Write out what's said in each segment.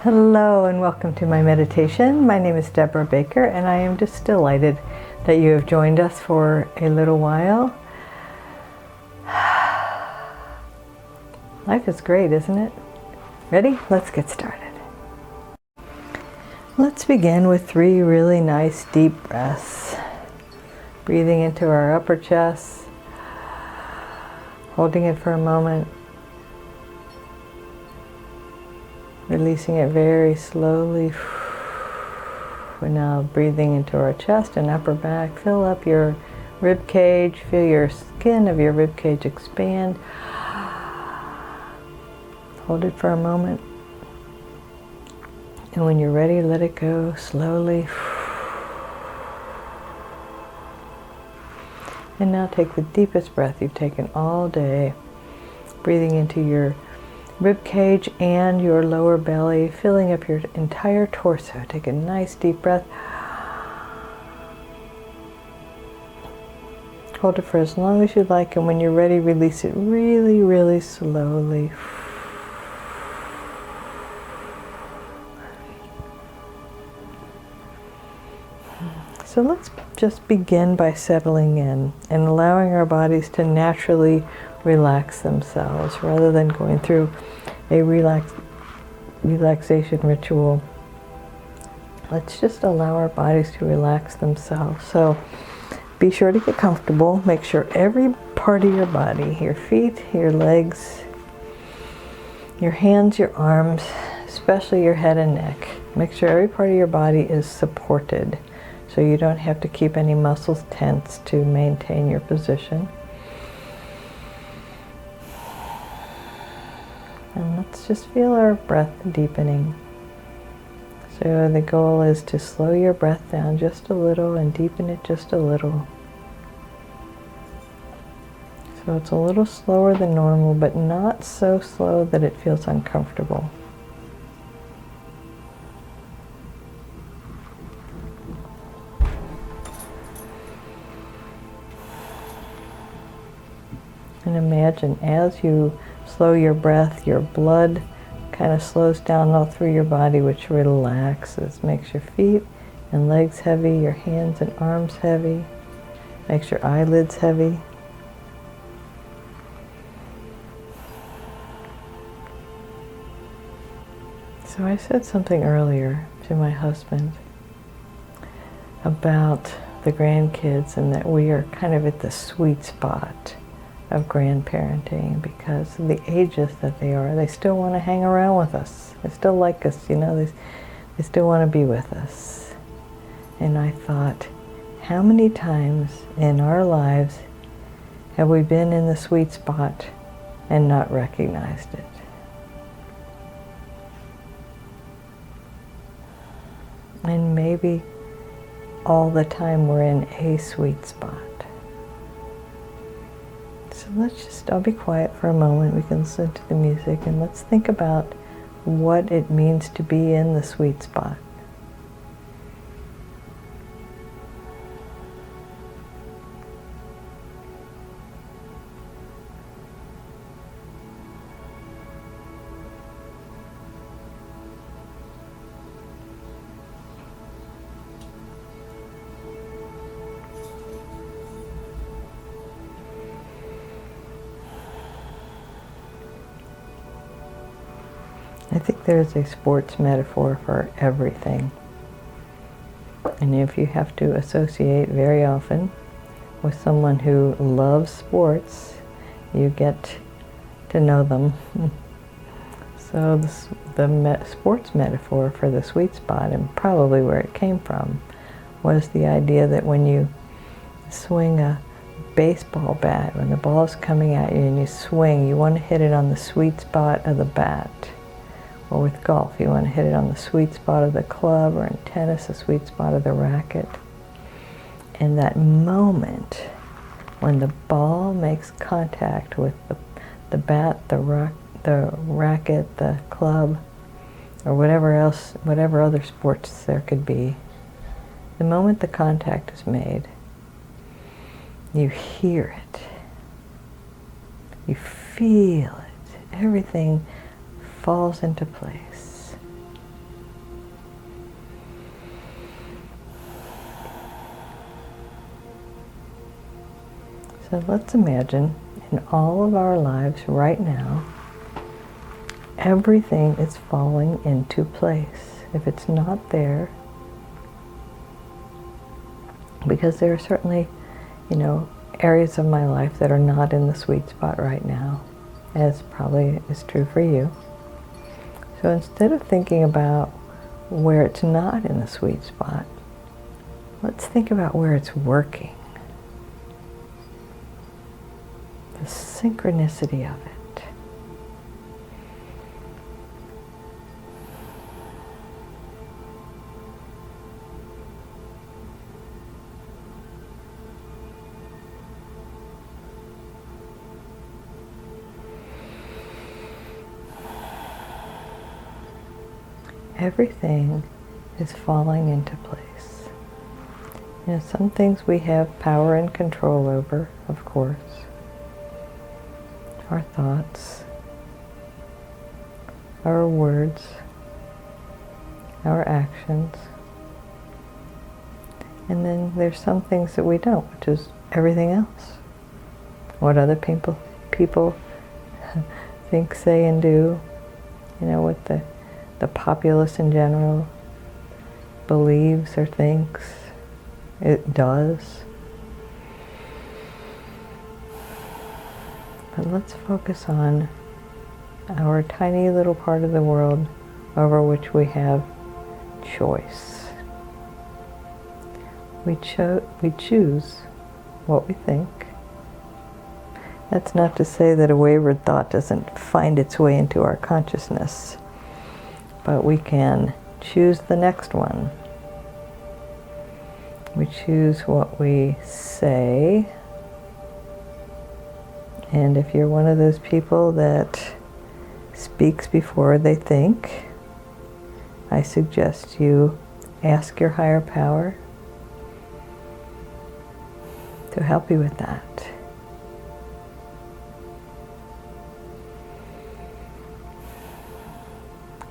Hello and welcome to my meditation. My name is Debra Baker and I am just delighted that you have joined us for a little while. Life is great, isn't it? Ready? Let's get started. Let's begin with 3 really nice deep breaths. Breathing into our upper chest, holding it for a moment, releasing it very slowly. We're now breathing into our chest and upper back. Fill up your rib cage. Feel your skin of your rib cage expand. Hold it for a moment. And when you're ready, let it go slowly. And now take the deepest breath you've taken all day. Breathing into your rib cage and your lower belly, filling up your entire torso. Take a nice deep breath. Hold it for as long as you like, and when you're ready, release it really, really slowly. So let's just begin by settling in and allowing our bodies to naturally relax themselves rather than going through a relaxation ritual. Let's just allow our bodies to relax themselves. So be sure to get comfortable. Make sure every part of your body, your feet, your legs, your hands, your arms, especially your head and neck, make sure every part of your body is supported so you don't have to keep any muscles tense to maintain your position. And let's just feel our breath deepening. So the goal is to slow your breath down just a little and deepen it just a little. So it's a little slower than normal, but not so slow that it feels uncomfortable. And imagine as you slow your breath, your blood kind of slows down all through your body, which relaxes, makes your feet and legs heavy, your hands and arms heavy, makes your eyelids heavy. So I said something earlier to my husband about the grandkids and that we are kind of at the sweet spot of grandparenting because of the ages that they are. They still want to hang around with us. They still like us, you know, they still want to be with us. And I thought, how many times in our lives have we been in the sweet spot and not recognized it? And maybe all the time we're in a sweet spot. So I'll be quiet for a moment. We can listen to the music and let's think about what it means to be in the sweet spot. I think there's a sports metaphor for everything. And if you have to associate very often with someone who loves sports, you get to know them. So the sports metaphor for the sweet spot, and probably where it came from, was the idea that when you swing a baseball bat, when the ball is coming at you and you swing, you want to hit it on the sweet spot of the bat. Or with golf, you want to hit it on the sweet spot of the club, or in tennis, the sweet spot of the racket. And that moment when the ball makes contact with the bat, the racket, the club, or whatever other sports there could be, the moment the contact is made, you hear it, you feel it, everything falls into place. So let's imagine in all of our lives right now, everything is falling into place. If it's not there, because there are certainly, areas of my life that are not in the sweet spot right now, as probably is true for you. So instead of thinking about where it's not in the sweet spot, let's think about where it's working. The synchronicity of it. Everything is falling into place. Some things we have power and control over, of course. Our thoughts, our words, our actions. And then there's some things that we don't, which is everything else. What other people think, say, and do. What the populace in general believes or thinks it does. But let's focus on our tiny little part of the world over which we have choice. We choose what we think. That's not to say that a wayward thought doesn't find its way into our consciousness. But we can choose the next one. We choose what we say. And if you're one of those people that speaks before they think, I suggest you ask your higher power to help you with that.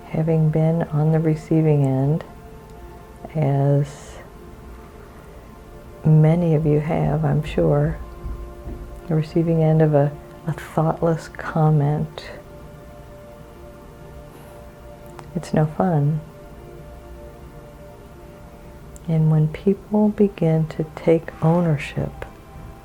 Having been on the receiving end, as many of you have, I'm sure, the receiving end of a thoughtless comment, it's no fun. And when people begin to take ownership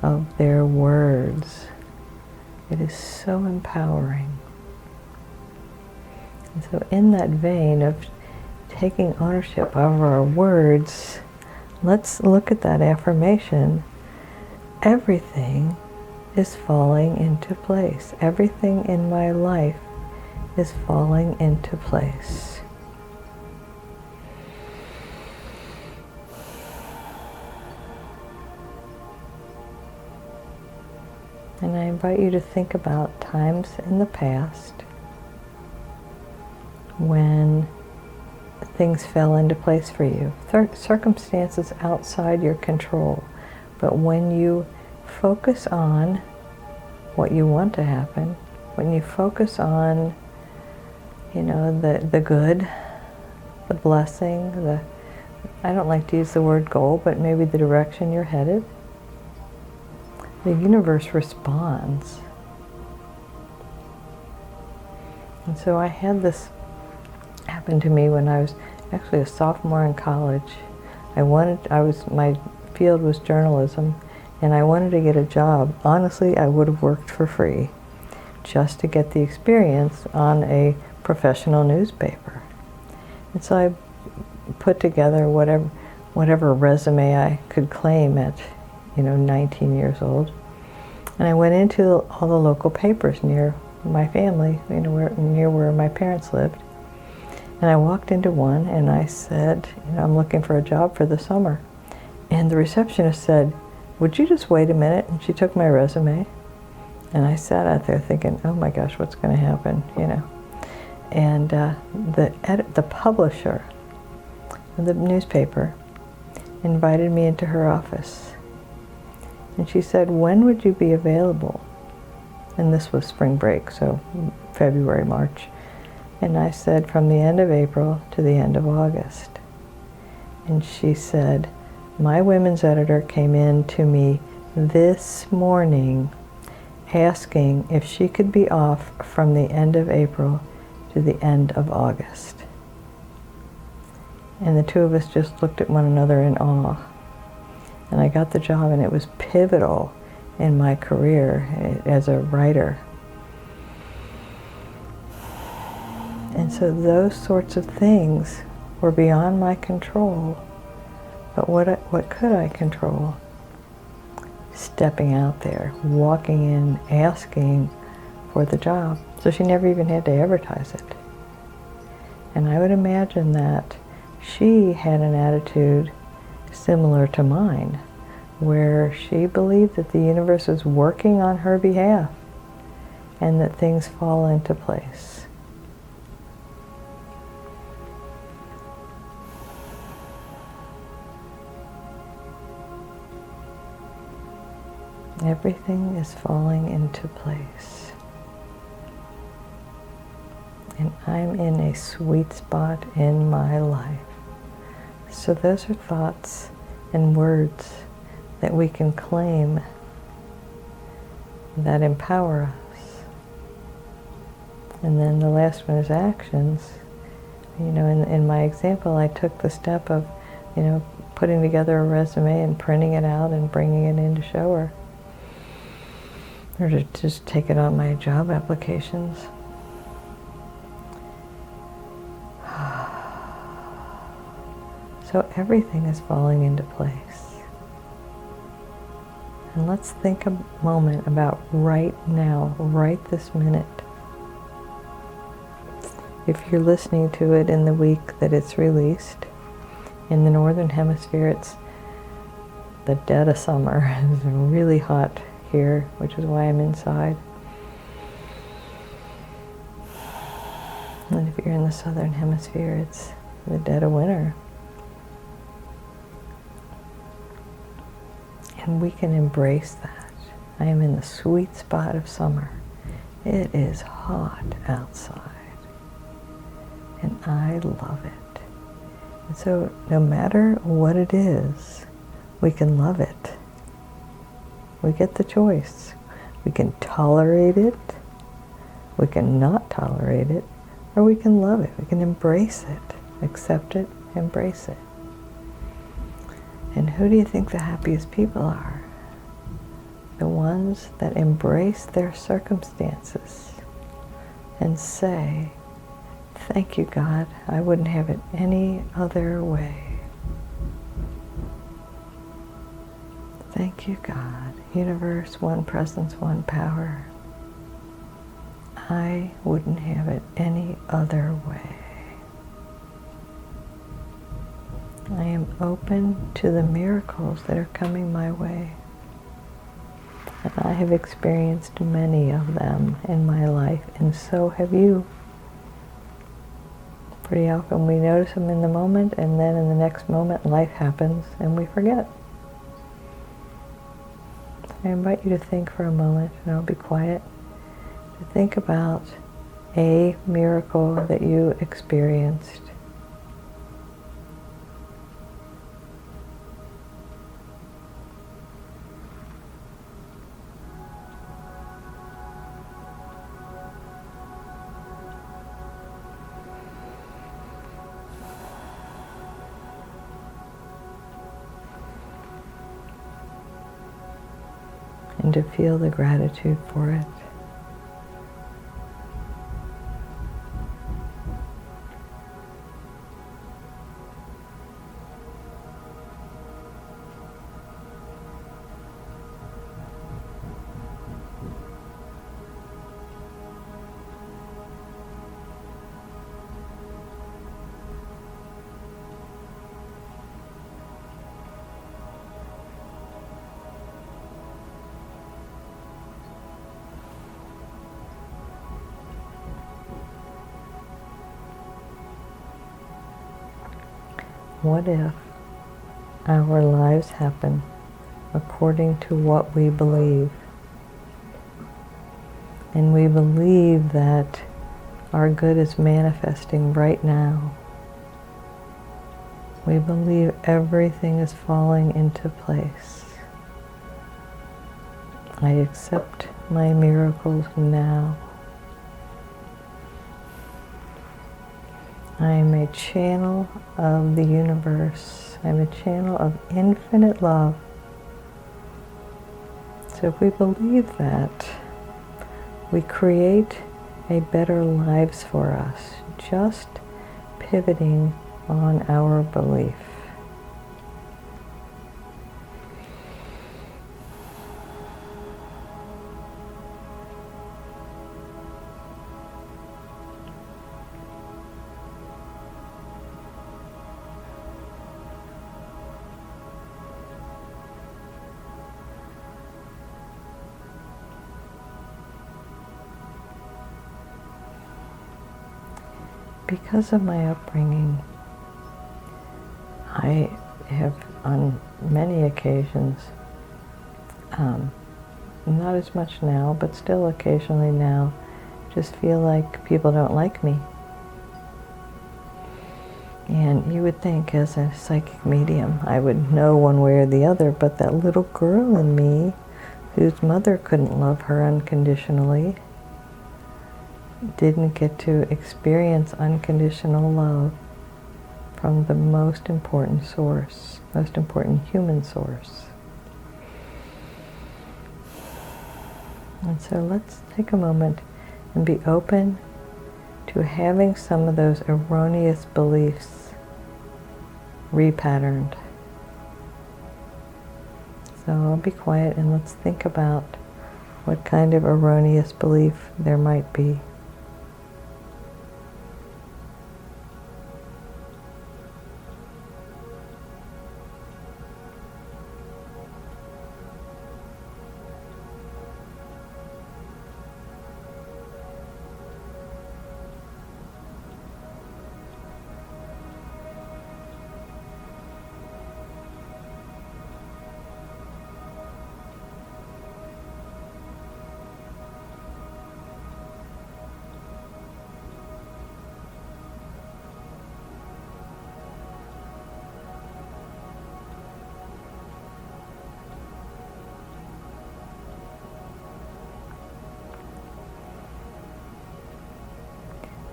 of their words, it is so empowering. And so in that vein of taking ownership of our words, let's look at that affirmation. Everything is falling into place. Everything in my life is falling into place. And I invite you to think about times in the past when things fell into place for you. Circumstances outside your control. But when you focus on what you want to happen, when you focus on, the good, the blessing, I don't like to use the word goal, but maybe the direction you're headed, the universe responds. And so I had this happen to me when I was actually a sophomore in college. My field was journalism, and I wanted to get a job. Honestly, I would have worked for free just to get the experience on a professional newspaper. And so I put together whatever resume I could claim at 19 years old. And I went into all the local papers near my family, near where my parents lived. And I walked into one and I said, I'm looking for a job for the summer. And the receptionist said, would you just wait a minute? And she took my resume. And I sat out there thinking, oh my gosh, what's going to happen, And the publisher of the newspaper invited me into her office. And she said, when would you be available? And this was spring break, so February, March. And I said, from the end of April to the end of August. And she said, my women's editor came in to me this morning asking if she could be off from the end of April to the end of August. And the two of us just looked at one another in awe. And I got the job, and it was pivotal in my career as a writer. And so those sorts of things were beyond my control. But what could I control? Stepping out there, walking in, asking for the job. So she never even had to advertise it. And I would imagine that she had an attitude similar to mine, where she believed that the universe was working on her behalf and that things fall into place. Everything is falling into place. And I'm in a sweet spot in my life. So those are thoughts and words that we can claim that empower us. And then the last one is actions. You know, in my example, I took the step of, putting together a resume and printing it out and bringing it in to show her. Or to just take it on my job applications. So everything is falling into place. And let's think a moment about right now, right this minute. If you're listening to it in the week that it's released, in the Northern Hemisphere, it's the dead of summer. It's really hot here, which is why I'm inside. And if you're in the Southern Hemisphere, it's the dead of winter. And we can embrace that. I am in the sweet spot of summer. It is hot outside. And I love it. And so no matter what it is, we can love it. We get the choice. We can tolerate it, we can not tolerate it, or we can love it. We can embrace it, accept it, embrace it. And who do you think the happiest people are? The ones that embrace their circumstances and say, "Thank you, God. I wouldn't have it any other way. Thank you, God. Universe, one presence, one power. I wouldn't have it any other way. I am open to the miracles that are coming my way. And I have experienced many of them in my life, and so have you. Pretty often we notice them in the moment, and then in the next moment life happens and we forget. I invite you to think for a moment, and I'll be quiet, to think about a miracle that you experienced. And to feel the gratitude for it. What if our lives happen according to what we believe? And we believe that our good is manifesting right now. We believe everything is falling into place. I accept my miracles now. I am a channel of the universe. I'm a channel of infinite love. So if we believe that, we create a better lives for us, just pivoting on our belief. Because of my upbringing, I have on many occasions, not as much now, but still occasionally now, just feel like people don't like me. And you would think as a psychic medium, I would know one way or the other, but that little girl in me, whose mother couldn't love her unconditionally, didn't get to experience unconditional love from the most important source, most important human source. And so let's take a moment and be open to having some of those erroneous beliefs repatterned. So I'll be quiet and let's think about what kind of erroneous belief there might be.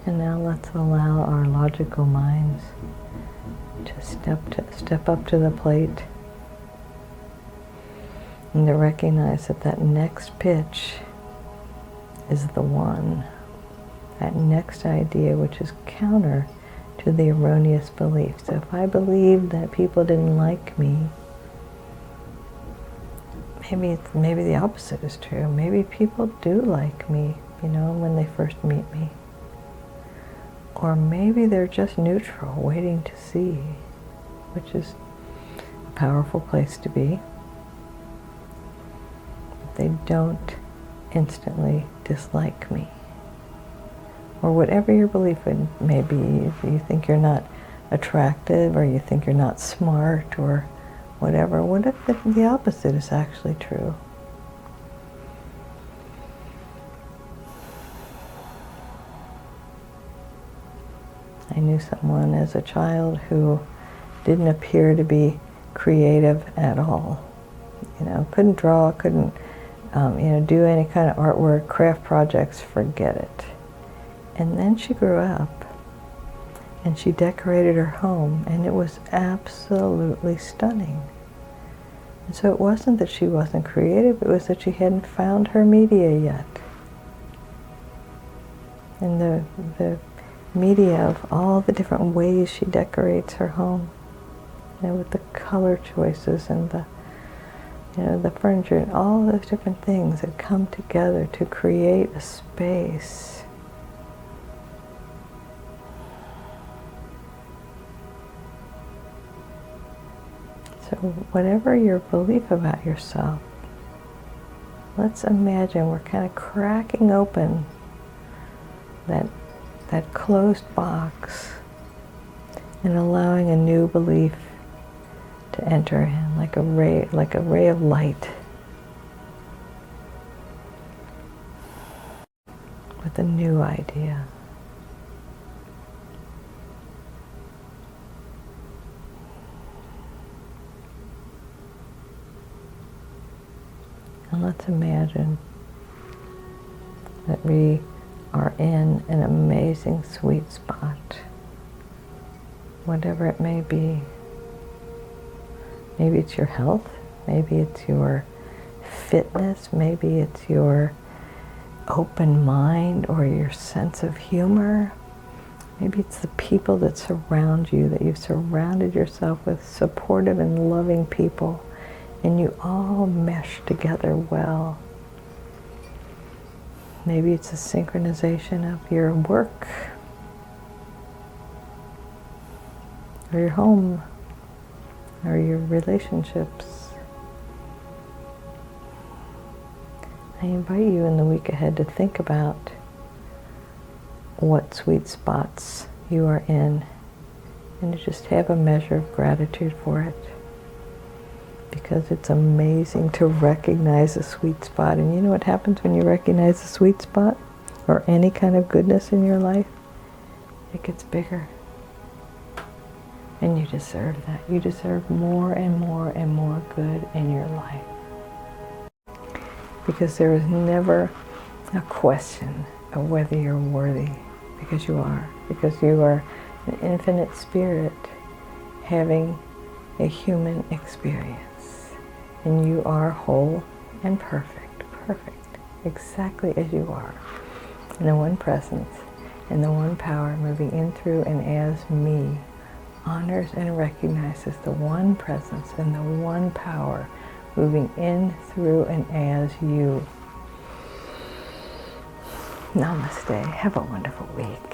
And now let's allow our logical minds to step up to the plate and to recognize that that next pitch is the one. That next idea which is counter to the erroneous belief. So if I believed that people didn't like me, maybe the opposite is true. Maybe people do like me, when they first meet me. Or maybe they're just neutral, waiting to see, which is a powerful place to be. But they don't instantly dislike me. Or whatever your belief may be, if you think you're not attractive, or you think you're not smart, or whatever, what if the opposite is actually true? I knew someone as a child who didn't appear to be creative at all. Couldn't draw, couldn't, do any kind of artwork, craft projects, forget it. And then she grew up and she decorated her home, and it was absolutely stunning. And so it wasn't that she wasn't creative, it was that she hadn't found her media yet. And the media of all the different ways she decorates her home, with the color choices and the furniture and all those different things that come together to create a space. So whatever your belief about yourself, let's imagine we're kind of cracking open that closed box and allowing a new belief to enter in, like a ray of light with a new idea. And And let's imagine that we are in an amazing sweet spot, whatever it may be. Maybe it's your health, maybe it's your fitness, maybe it's your open mind or your sense of humor. Maybe it's the people that surround you, that you've surrounded yourself with supportive and loving people, and you all mesh together well. Maybe it's a synchronization of your work, or your home, or your relationships. I invite you in the week ahead to think about what sweet spots you are in, and to just have a measure of gratitude for it. Because it's amazing to recognize a sweet spot. And you know what happens when you recognize a sweet spot or any kind of goodness in your life? It gets bigger. And you deserve that. You deserve more and more and more good in your life. Because there is never a question of whether you're worthy. Because you are. Because you are an infinite spirit having a human experience. And you are whole and perfect, exactly as you are. And the one presence and the one power moving in, through, and as me honors and recognizes the one presence and the one power moving in, through, and as you. Namaste. Have a wonderful week.